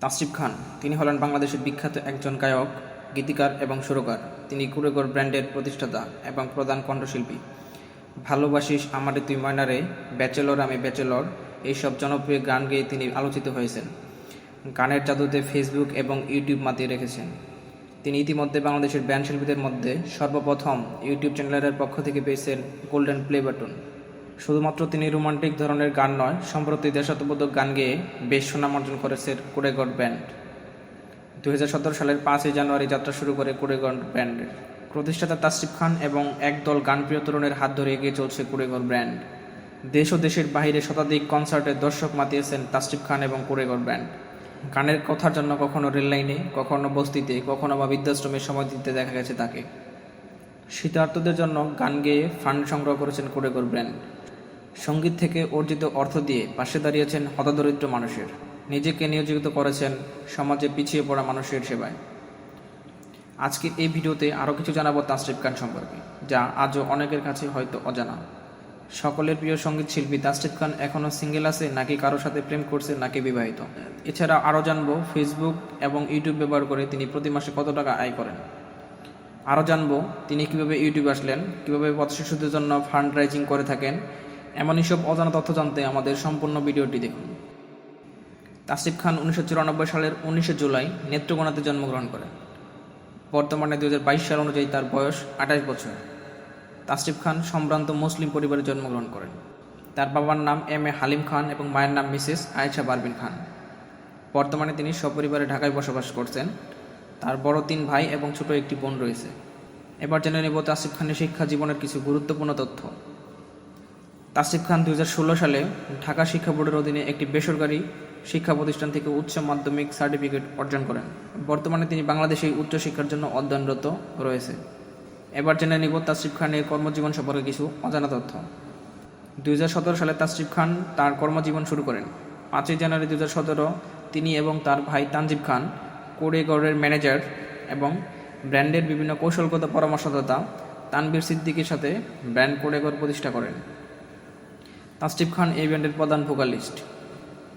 তাসরিফ খান তিনি হলেন বাংলাদেশের বিখ্যাত একজন গায়ক, গীতিকার এবং সুরকার। তিনি কুরেঘর ব্র্যান্ডের প্রতিষ্ঠাতা এবং প্রধান কণ্ঠশিল্পী। ভালোবাসিস আমারে তুই ময়নারে, ব্যাচেলর আমি ব্যাচেলর এইসব জনপ্রিয় গান গেয়ে তিনি আলোচিত হয়েছেন। গানের জাদুতে ফেসবুক এবং ইউটিউব মাতিয়ে রেখেছেন। তিনি ইতিমধ্যে বাংলাদেশের ব্যান্ড শিল্পীদের মধ্যে সর্বপ্রথম ইউটিউব চ্যানেলের পক্ষ থেকে পেয়েছেন গোল্ডেন প্লে বাটন। শুধুমাত্র তিনি রোমান্টিক ধরনের গান নয়, সম্প্রতি দেশাত্মবোধক গান গেয়ে বেশ সুনাম অর্জন করেছে কুরেঘর ব্যান্ড। 2017 সালের 5 জানুয়ারি যাত্রা শুরু করে কুরেঘর ব্যান্ডের প্রতিষ্ঠাতা তাসরিফ খান এবং একদল গানপ্রিয় তরুণের হাত ধরে এগিয়ে চলছে কুরেঘর ব্যান্ড। দেশ ও দেশের বাইরে শতাধিক কনসার্টে দর্শক মাতিয়েছেন তাসরিফ খান এবং কুরেঘর ব্যান্ড। গানের কথার জন্য কখনো রেললাইনে, কখনো বস্তিতে, কখনো বা বৃদ্ধাশ্রমে সময় দিতে দেখা গেছে তাকে। শীতার্তদের জন্য গান গেয়ে ফান্ড সংগ্রহ করেছেন কুরেঘর ব্যান্ড। সঙ্গীত থেকে অর্জিত অর্থ দিয়ে পাশে দাঁড়িয়েছেন হতদরিদ্র মানুষের। নিজেকে নিয়োজিত করেছেন সমাজে পিছিয়ে পড়া মানুষের সেবায়। আজকের এই ভিডিওতে আরও কিছু জানাবো তাসরিফ খান সম্পর্কে, যা আজও অনেকের কাছে হয়তো অজানা। সকলের প্রিয় সঙ্গীত শিল্পী তাসরিফ খান এখনও সিঙ্গেল আছে, নাকি কারোর সাথে প্রেম করছে, নাকি বিবাহিত। এছাড়া আরও জানবো ফেসবুক এবং ইউটিউব ব্যবহার করে তিনি প্রতি মাসে কত টাকা আয় করেন। আরও জানবো তিনি কীভাবে ইউটিউব আসলেন, কীভাবে পথশিশুদের জন্য ফান্ড রাইজিং করে থাকেন। এমনই সব অজানা তথ্য জানতে আমাদের সম্পূর্ণ ভিডিওটি দেখুন। তাসরিফ খান 1994 সালের 19 জুলাই নেত্রকোনাতে জন্মগ্রহণ করেন। বর্তমানে 2022 সাল অনুযায়ী তার বয়স 28 বছর। তাসরিফ খান সম্ভ্রান্ত মুসলিম পরিবারে জন্মগ্রহণ করেন। তার বাবার নাম এম.এ. হালিম খান এবং মায়ের নাম মিসেস আয়েশা পারভিন খান। বর্তমানে তিনি সপরিবারে ঢাকায় বসবাস করছেন। তার বড় 3 ভাই এবং ছোট একটি বোন রয়েছে। এবার জেনে নেব তাসরিফ খানের শিক্ষা জীবনের কিছু গুরুত্বপূর্ণ তথ্য। তাসরিফ খান 2016 সালে ঢাকা শিক্ষা বোর্ডের অধীনে একটি বেসরকারি শিক্ষা প্রতিষ্ঠান থেকে উচ্চ মাধ্যমিক সার্টিফিকেট অর্জন করেন। বর্তমানে তিনি বাংলাদেশে উচ্চশিক্ষার জন্য অধ্যয়নরত রয়েছে। এবার জেনে নিব তাসরিফ খানের কর্মজীবন সম্পর্কে কিছু অজানা তথ্য। 2017 সালে তাসরিফ খান তার কর্মজীবন শুরু করেন। 5 জানুয়ারি 2017 তিনি এবং তার ভাই তানজিব খান কুরেঘরের ম্যানেজার এবং ব্র্যান্ডের বিভিন্ন কৌশলগত পরামর্শদাতা তানভীর সিদ্দিকীর সাথে ব্র্যান্ড কুরেঘর প্রতিষ্ঠা করেন। তাসরিফ খান এই ব্যান্ডের প্রধান ভোকালিস্ট।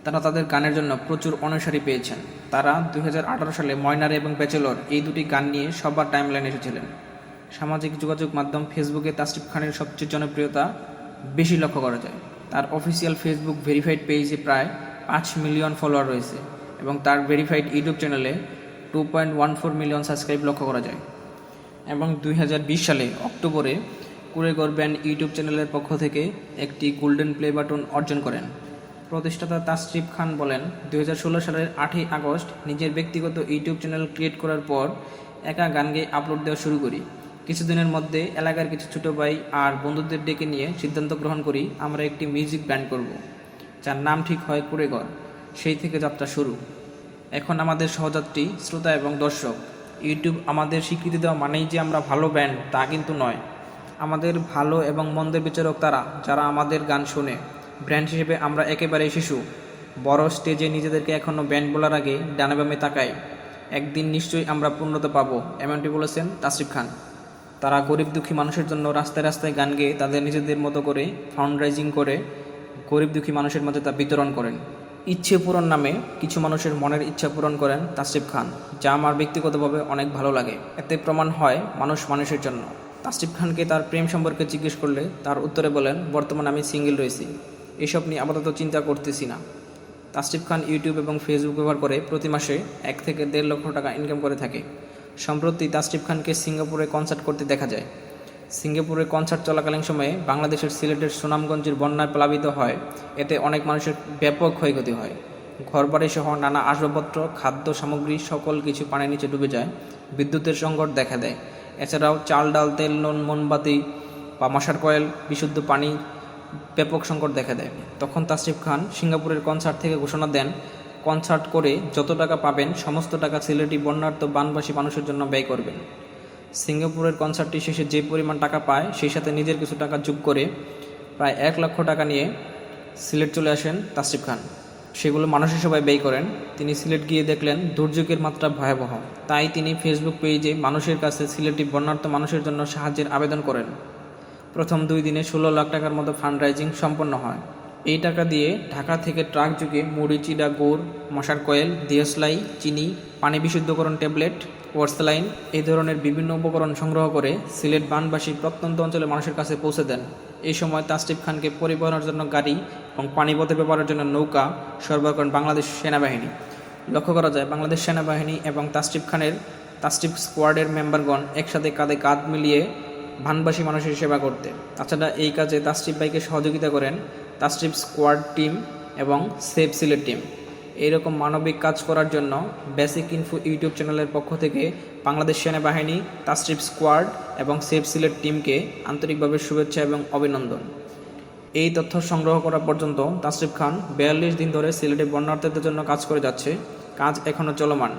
তারা তাদের গানের জন্য প্রচুর অনুসারী পেয়েছেন। তারা 2018 সালে ময়নারে এবং ব্যাচেলর এই দুটি গান নিয়ে সবার টাইমলাইনে এসেছিলেন। সামাজিক যোগাযোগ মাধ্যম ফেসবুকে তাসরিফ খানের সবচেয়ে জনপ্রিয়তা বেশি লক্ষ্য করা যায়। তার অফিসিয়াল ফেসবুক ভেরিফাইড পেজে প্রায় 5 মিলিয়ন ফলোয়ার রয়েছে এবং তার ভেরিফাইড ইউটিউব চ্যানেলে 2.14 মিলিয়ন সাবস্ক্রাইব লক্ষ্য করা যায়। এবং 2020 সালে অক্টোবরে কুরেঘর ব্যান্ড ইউটিউব চ্যানেলের পক্ষ থেকে একটি গোল্ডেন প্লে বাটন অর্জন করেন। প্রতিষ্ঠাতা তাসরিফ খান বলেন, 2016 সালের 8 আগস্ট নিজের ব্যক্তিগত ইউটিউব চ্যানেল ক্রিয়েট করার পর একা গান গেয়ে আপলোড দেওয়া শুরু করি। কিছুদিনের মধ্যে এলাকার কিছু ছোটো ভাই আর বন্ধুদের ডেকে নিয়ে সিদ্ধান্ত গ্রহণ করি আমরা একটি মিউজিক ব্যান্ড করব, যার নাম ঠিক হয় কুরেঘর। সেই থেকে যাত্রা শুরু। এখন আমাদের সহযাত্রী শ্রোতা এবং দর্শক। ইউটিউব আমাদের স্বীকৃতি দেওয়া মানেই যে আমরা ভালো ব্যান্ড তা কিন্তু নয়। আমাদের ভালো এবং মন্দের বিচারক তারা, যারা আমাদের গান শোনে। ব্র্যান্ড হিসেবে আমরা একেবারেই শিশু। বড় স্টেজে নিজেদেরকে এখনও ব্যান্ড বলার আগে ডানে বামে তাকাই। একদিন নিশ্চয়ই আমরা পূর্ণতা পাবো, এমনটি বলেছেন তাসরিফ খান। তারা গরিব দুঃখী মানুষের জন্য রাস্তায় রাস্তায় গান গেয়ে তাদের নিজেদের মতো করে ফান্ড রাইজিং করে গরিব দুঃখী মানুষের মাঝে তা বিতরণ করেন। ইচ্ছে পূরণ নামে কিছু মানুষের মনের ইচ্ছা পূরণ করেন তাসরিফ খান, যা আমার ব্যক্তিগতভাবে অনেক ভালো লাগে। এতে প্রমাণ হয় মানুষ মানুষের জন্য। তাসরিফ খানকে তার প্রেম সম্পর্কে জিজ্ঞেস করলে তার উত্তরে বলেন, বর্তমানে আমি সিঙ্গেল রয়েছি, এসব নিয়ে আপাতত চিন্তা করতেছি না। তাসরিফ খান ইউটিউব এবং ফেসবুক ব্যবহার করে প্রতি মাসে 1 থেকে 1.5 লক্ষ টাকা ইনকাম করে থাকে। সম্প্রতি তাসরিফ খানকে সিঙ্গাপুরে কনসার্ট করতে দেখা যায়। সিঙ্গাপুরে কনসার্ট চলাকালীন সময়ে বাংলাদেশের সিলেটের সুনামগঞ্জের বন্যায় প্লাবিত হয়। এতে অনেক মানুষের ব্যাপক ক্ষয়ক্ষতি হয়। ঘরবাড়ি সহ নানা আসবাবপত্র, খাদ্য সামগ্রী সকল কিছু পানির নিচে ডুবে যায়। বিদ্যুতের সংকট দেখা দেয়। এছাড়াও চাল, ডাল, তেল, নুন, মোমবাতি বা মশার কয়েল, বিশুদ্ধ পানি ব্যাপক সংকট দেখা দেয়। তখন তাসরিফ খান সিঙ্গাপুরের কনসার্ট থেকে ঘোষণা দেন, কনসার্ট করে যত টাকা পাবেন সমস্ত টাকা সিলেটি বন্যার্ত বানবাসী মানুষের জন্য ব্যয় করবেন। সিঙ্গাপুরের কনসার্টটি শেষে যে পরিমাণ টাকা পায় সেই সাথে নিজের কিছু টাকা যোগ করে প্রায় 1 লক্ষ টাকা নিয়ে সিলেট চলে আসেন তাসরিফ খান। সেগুলো মানুষের সবাই ব্যয় করেন। তিনি সিলেট গিয়ে দেখলেন দুর্যোগের মাত্রা ভয়াবহ। তাই তিনি ফেসবুক পেজে মানুষের কাছে সিলেটি বন্যার্ত মানুষের জন্য সাহায্যের আবেদন করেন। প্রথম 2 দিনে 16 লাখ টাকার মতো ফান্ড রাইজিং সম্পন্ন হয়। এই টাকা দিয়ে ঢাকা থেকে ট্রাক যুগে মুড়ি, চিড়া, গুড়, মশার কয়েল, দিয়াশলাই, চিনি, পানি বিশুদ্ধকরণ ট্যাবলেট, ওয়ার্সলাইন এই ধরনের বিভিন্ন উপকরণ সংগ্রহ করে সিলেট বানবাসী প্রত্যন্ত অঞ্চলের মানুষের কাছে পৌঁছে দেন। এই সময় তাসরিফ খানকে পরিবহনের জন্য গাড়ি এবং পানিপথে ব্যবহারের জন্য নৌকা সরবরাহ করেন বাংলাদেশ সেনাবাহিনী। লক্ষ্য করা যায় বাংলাদেশ সেনাবাহিনী এবং তাসরিফ স্কোয়াডের মেম্বারগণ একসাথে কাঁধে কাঁধ মিলিয়ে ভানবাসী মানুষের সেবা করতে। তাছাড়া এই কাজে তাসরিফ ভাইকে সহযোগিতা করেন তাসরিফ স্কোয়াড টিম এবং সেভ সিলেট টিম। এইরকম মানবিক কাজ করার জন্য বেসিক ইনফো ইউটিউব চ্যানেলের পক্ষ থেকে বাংলাদেশ সেনাবাহিনী, তাসরিফ স্কোয়াড এবং সেভ সিলেট টিমকে আন্তরিকভাবে শুভেচ্ছা এবং অভিনন্দন। এই তথ্য সংগ্রহ করা পর্যন্ত তাসরিফ খান 42 দিন ধরে সিলেটে বন্যার্থীদের জন্য কাজ করে যাচ্ছে। কাজ এখনও চলমান।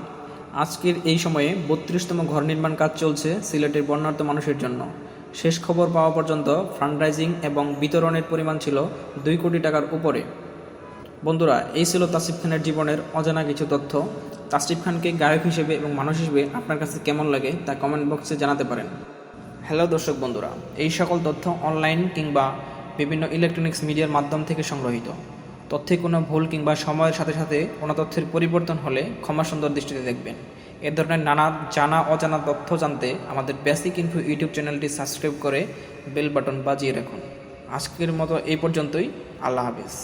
আজকের এই সময়ে 32তম ঘর নির্মাণ কাজ চলছে সিলেটের বন্যার্থ মানুষের জন্য। শেষ খবর পাওয়া পর্যন্ত ফান্ডরাইজিং এবং বিতরণের পরিমাণ ছিল 2 কোটি টাকার উপরে। বন্ধুরা, এই ছিল তাসরিফ খানের জীবনের অজানা কিছু তথ্য। তাসরিফ খানকে গায়ক হিসেবে এবং মানুষ হিসেবে আপনার কাছে কেমন লাগে তা কমেন্ট বক্সে জানাতে পারেন। হ্যালো দর্শক বন্ধুরা, এই সকল তথ্য অনলাইন কিংবা বিভিন্ন ইলেকট্রনিক্স মিডিয়ার মাধ্যম থেকে সংগ্রহীত। তথ্যে কোনো ভুল কিংবা সময়ের সাথে সাথে কোনো তথ্যের পরিবর্তন হলে ক্ষমা সুন্দর দৃষ্টিতে দেখবেন। এ ধরনের নানা জানা অজানা তথ্য জানতে আমাদের বেসিক ইনফো ইউটিউব চ্যানেলটি সাবস্ক্রাইব করে বেল বাটন বাজিয়ে রাখুন। আজকের মতো এই পর্যন্তই। আল্লাহ হাফেজ।